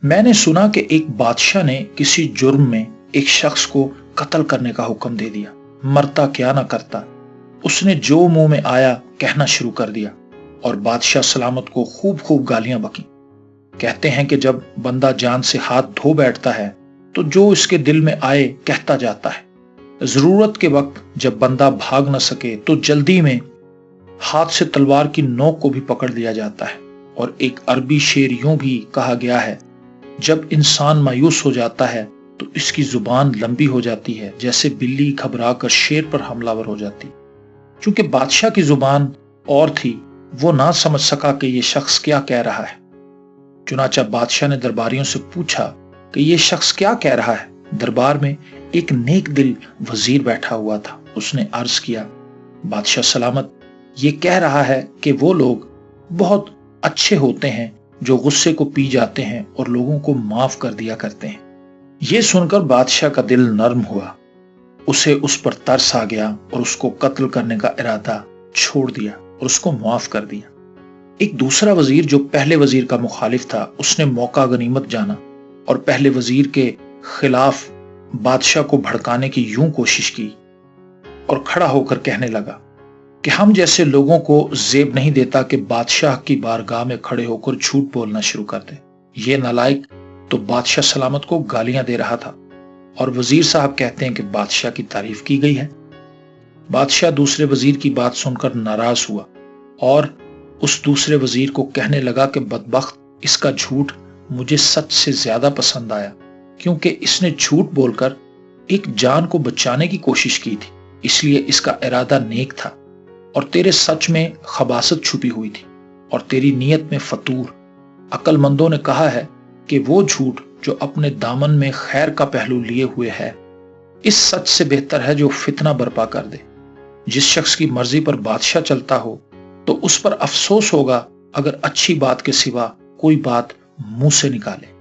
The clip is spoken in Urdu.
میں نے سنا کہ ایک بادشاہ نے کسی جرم میں ایک شخص کو قتل کرنے کا حکم دے دیا۔ مرتا کیا نہ کرتا، اس نے جو منہ میں آیا کہنا شروع کر دیا اور بادشاہ سلامت کو خوب خوب گالیاں بکیں۔ کہتے ہیں کہ جب بندہ جان سے ہاتھ دھو بیٹھتا ہے تو جو اس کے دل میں آئے کہتا جاتا ہے۔ ضرورت کے وقت جب بندہ بھاگ نہ سکے تو جلدی میں ہاتھ سے تلوار کی نوک کو بھی پکڑ لیا جاتا ہے۔ اور ایک عربی شعر یوں بھی کہا گیا ہے، جب انسان مایوس ہو جاتا ہے تو اس کی زبان لمبی ہو جاتی ہے جیسے بلی گھبرا کر شیر پر حملہ ور ہو جاتی۔ چونکہ بادشاہ کی زبان اور تھی، وہ نہ سمجھ سکا کہ یہ شخص کیا کہہ رہا ہے۔ چنانچہ بادشاہ نے درباریوں سے پوچھا کہ یہ شخص کیا کہہ رہا ہے۔ دربار میں ایک نیک دل وزیر بیٹھا ہوا تھا۔ اس نے عرض کیا، بادشاہ سلامت، یہ کہہ رہا ہے کہ وہ لوگ بہت اچھے ہوتے ہیں جو غصے کو پی جاتے ہیں اور لوگوں کو معاف کر دیا کرتے ہیں۔ یہ سن کر بادشاہ کا دل نرم ہوا، اسے اس پر ترس آ گیا اور اس کو قتل کرنے کا ارادہ چھوڑ دیا اور اس کو معاف کر دیا۔ ایک دوسرا وزیر جو پہلے وزیر کا مخالف تھا، اس نے موقع غنیمت جانا اور پہلے وزیر کے خلاف بادشاہ کو بھڑکانے کی یوں کوشش کی اور کھڑا ہو کر کہنے لگا کہ ہم جیسے لوگوں کو زیب نہیں دیتا کہ بادشاہ کی بارگاہ میں کھڑے ہو کر جھوٹ بولنا شروع کر دے۔ یہ نالائق تو بادشاہ سلامت کو گالیاں دے رہا تھا اور وزیر صاحب کہتے ہیں کہ بادشاہ کی تعریف کی گئی ہے۔ بادشاہ دوسرے وزیر کی بات سن کر ناراض ہوا اور اس دوسرے وزیر کو کہنے لگا کہ بدبخت، اس کا جھوٹ مجھے سچ سے زیادہ پسند آیا، کیونکہ اس نے جھوٹ بول کر ایک جان کو بچانے کی کوشش کی تھی، اس لیے اس کا ارادہ نیک تھا، اور تیرے سچ میں خباثت چھپی ہوئی تھی اور تیری نیت میں فتور۔ عقل مندوں نے کہا ہے کہ وہ جھوٹ جو اپنے دامن میں خیر کا پہلو لیے ہوئے ہے، اس سچ سے بہتر ہے جو فتنہ برپا کر دے۔ جس شخص کی مرضی پر بادشاہ چلتا ہو تو اس پر افسوس ہوگا اگر اچھی بات کے سوا کوئی بات منہ سے نکالے۔